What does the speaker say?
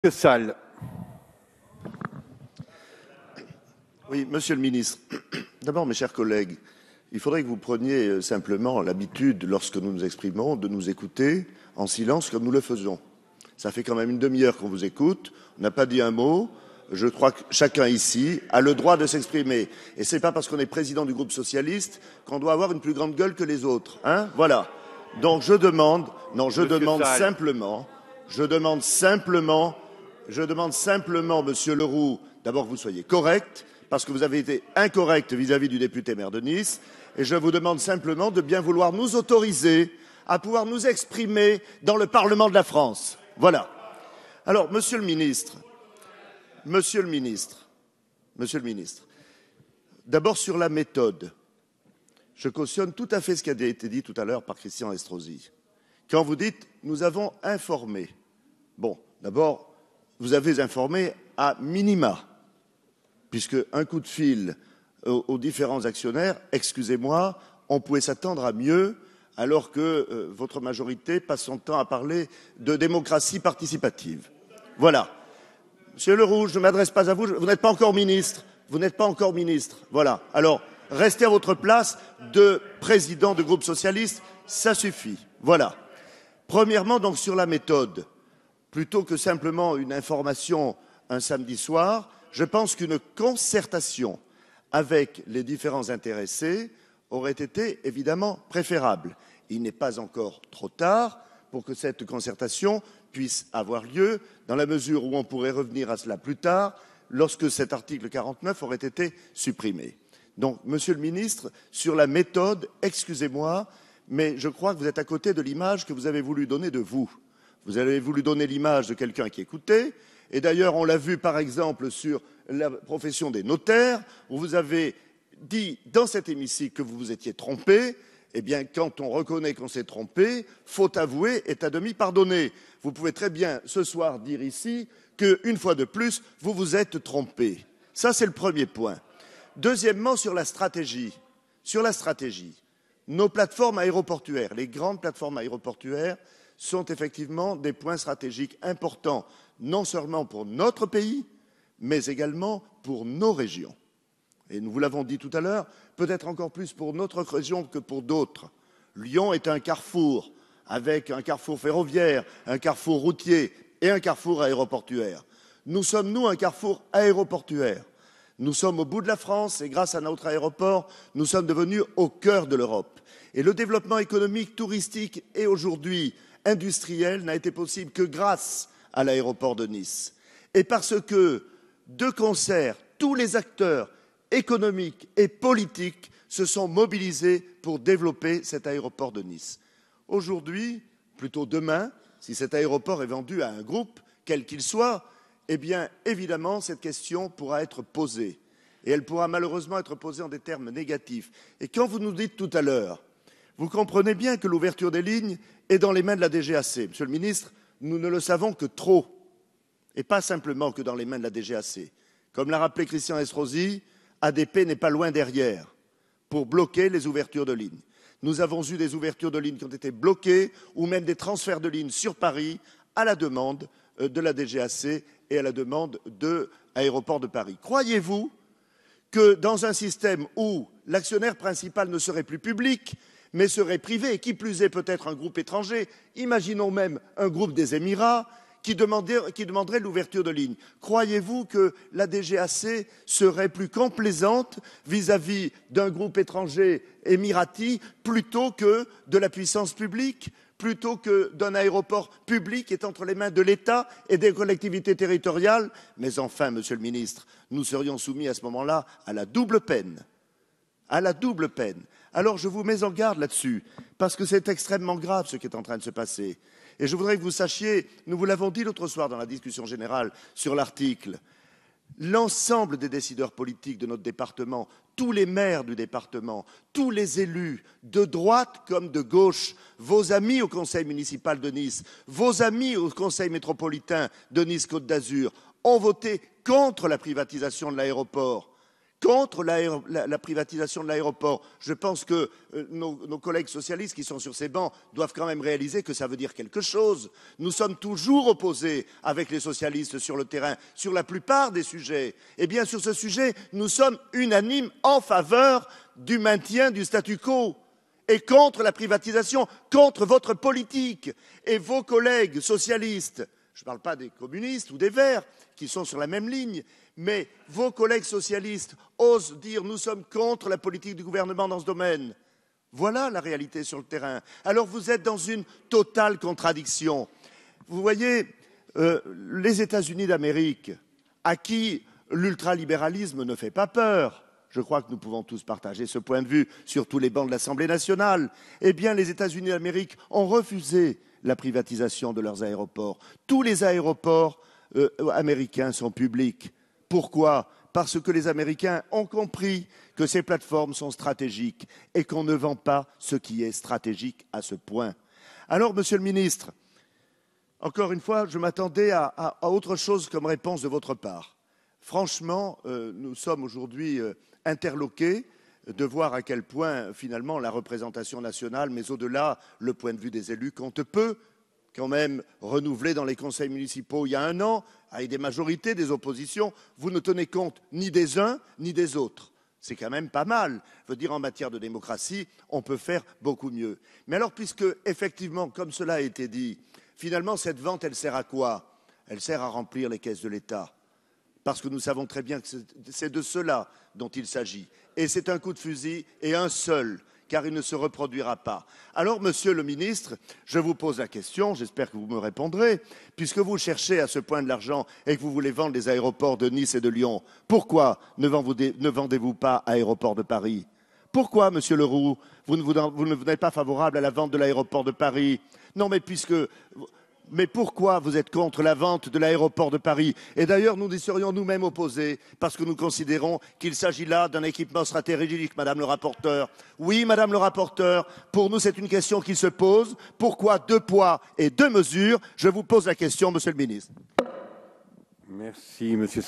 Salle. Oui, Monsieur le Ministre. D'abord, mes chers collègues, il faudrait que vous preniez simplement l'habitude, lorsque nous nous exprimons, de nous écouter en silence comme nous le faisons. Ça fait quand même une demi-heure qu'on vous écoute, on n'a pas dit un mot. Je crois que chacun ici a le droit de s'exprimer. Et ce n'est pas parce qu'on est président du groupe socialiste qu'on doit avoir une plus grande gueule que les autres. Hein, voilà. Donc je demande simplement, Monsieur Leroux, d'abord que vous soyez correct, parce que vous avez été incorrect vis-à-vis du député maire de Nice, et je vous demande simplement de bien vouloir nous autoriser à pouvoir nous exprimer dans le Parlement de la France. Voilà. Alors, Monsieur le Ministre, d'abord sur la méthode, je cautionne tout à fait ce qui a été dit tout à l'heure par Christian Estrosi. Quand vous dites « nous avons informé », bon, d'abord, vous avez informé à minima, puisque un coup de fil aux différents actionnaires, excusez-moi, on pouvait s'attendre à mieux, alors que votre majorité passe son temps à parler de démocratie participative. Voilà. Monsieur Leroux, je ne m'adresse pas à vous, vous n'êtes pas encore ministre. Voilà. Alors, restez à votre place de président du groupe socialiste, ça suffit. Voilà. Premièrement, donc, sur la méthode, plutôt que simplement une information un samedi soir, je pense qu'une concertation avec les différents intéressés aurait été évidemment préférable. Il n'est pas encore trop tard pour que cette concertation puisse avoir lieu, dans la mesure où on pourrait revenir à cela plus tard, lorsque cet article 49 aurait été supprimé. Donc, Monsieur le Ministre, sur la méthode, excusez-moi, mais je crois que vous êtes à côté de l'image que vous avez voulu donner de vous. Vous avez voulu donner l'image de quelqu'un qui écoutait, et d'ailleurs, on l'a vu par exemple sur la profession des notaires, où vous avez dit dans cet hémicycle que vous vous étiez trompé. Eh bien, quand on reconnaît qu'on s'est trompé, faute avouée est à demi pardonnée. Vous pouvez très bien ce soir dire ici qu'une fois de plus, vous vous êtes trompé. Ça, c'est le premier point. Deuxièmement, sur la stratégie, nos plateformes aéroportuaires, les grandes plateformes aéroportuaires, sont effectivement des points stratégiques importants, non seulement pour notre pays, mais également pour nos régions. Et nous vous l'avons dit tout à l'heure, peut-être encore plus pour notre région que pour d'autres. Lyon est un carrefour, avec un carrefour ferroviaire, un carrefour routier et un carrefour aéroportuaire. Nous sommes, nous, un carrefour aéroportuaire. Nous sommes au bout de la France et grâce à notre aéroport, nous sommes devenus au cœur de l'Europe. Et le développement économique, touristique et aujourd'hui industriel n'a été possible que grâce à l'aéroport de Nice. Et parce que, de concert, tous les acteurs économiques et politiques se sont mobilisés pour développer cet aéroport de Nice. Aujourd'hui, plutôt demain, si cet aéroport est vendu à un groupe, quel qu'il soit, eh bien, évidemment, cette question pourra être posée. Et elle pourra malheureusement être posée en des termes négatifs. Et quand vous nous dites tout à l'heure, vous comprenez bien que l'ouverture des lignes est dans les mains de la DGAC. Monsieur le ministre, nous ne le savons que trop, et pas simplement que dans les mains de la DGAC. Comme l'a rappelé Christian Estrosi, ADP n'est pas loin derrière pour bloquer les ouvertures de lignes. Nous avons eu des ouvertures de lignes qui ont été bloquées, ou même des transferts de lignes sur Paris à la demande de la DGAC et à la demande de Aéroports de Paris. Croyez-vous que dans un système où l'actionnaire principal ne serait plus public, mais serait privé, et qui plus est peut-être un groupe étranger, imaginons même un groupe des Émirats, qui demanderait l'ouverture de lignes. Croyez-vous que la DGAC serait plus complaisante vis-à-vis d'un groupe étranger émirati plutôt que de la puissance publique, plutôt que d'un aéroport public qui est entre les mains de l'État et des collectivités territoriales? Mais enfin, Monsieur le Ministre, nous serions soumis à ce moment-là à la double peine. Alors je vous mets en garde là-dessus, parce que c'est extrêmement grave ce qui est en train de se passer. Et je voudrais que vous sachiez, nous vous l'avons dit l'autre soir dans la discussion générale sur l'article, l'ensemble des décideurs politiques de notre département, tous les maires du département, tous les élus, de droite comme de gauche, vos amis au conseil municipal de Nice, vos amis au conseil métropolitain de Nice-Côte d'Azur, ont voté contre la privatisation de l'aéroport. contre la privatisation de l'aéroport. Je pense que nos collègues socialistes qui sont sur ces bancs doivent quand même réaliser que ça veut dire quelque chose. Nous sommes toujours opposés avec les socialistes sur le terrain, sur la plupart des sujets. Eh bien, sur ce sujet, nous sommes unanimes en faveur du maintien du statu quo et contre la privatisation, contre votre politique. Et vos collègues socialistes, je ne parle pas des communistes ou des Verts, qui sont sur la même ligne, mais vos collègues socialistes osent dire « nous sommes contre la politique du gouvernement dans ce domaine ». Voilà la réalité sur le terrain. Alors vous êtes dans une totale contradiction. Vous voyez, les États-Unis d'Amérique, à qui l'ultralibéralisme ne fait pas peur, je crois que nous pouvons tous partager ce point de vue sur tous les bancs de l'Assemblée nationale, eh bien les États-Unis d'Amérique ont refusé la privatisation de leurs aéroports. Tous les aéroports américains sont publics. Pourquoi? Parce que les Américains ont compris que ces plateformes sont stratégiques et qu'on ne vend pas ce qui est stratégique à ce point. Alors, Monsieur le Ministre, encore une fois, je m'attendais à autre chose comme réponse de votre part. Franchement, nous sommes aujourd'hui interloqués de voir à quel point, finalement, la représentation nationale, mais au-delà, le point de vue des élus compte peu, quand même renouvelé dans les conseils municipaux il y a 1 an, avec des majorités, des oppositions, vous ne tenez compte ni des uns ni des autres. C'est quand même pas mal. Je veux dire, en matière de démocratie, on peut faire beaucoup mieux. Mais alors, puisque, effectivement, comme cela a été dit, finalement, cette vente, elle sert à quoi? Elle sert à remplir les caisses de l'État. Parce que nous savons très bien que c'est de cela dont il s'agit. Et c'est un coup de fusil, et un seul, car il ne se reproduira pas. Alors, Monsieur le Ministre, je vous pose la question, j'espère que vous me répondrez, puisque vous cherchez à ce point de l'argent et que vous voulez vendre les aéroports de Nice et de Lyon, pourquoi ne vendez-vous pas Aéroport de Paris? Pourquoi, Monsieur Leroux, vous n'êtes pas favorable à la vente de l'aéroport de Paris? Non, mais pourquoi vous êtes contre la vente de l'aéroport de Paris? Et d'ailleurs, nous y serions nous-mêmes opposés, parce que nous considérons qu'il s'agit là d'un équipement stratégique, Madame le rapporteur. Oui, Madame le rapporteur, pour nous, c'est une question qui se pose. Pourquoi 2 poids et 2 mesures? Je vous pose la question, Monsieur le Ministre. Merci, Monsieur.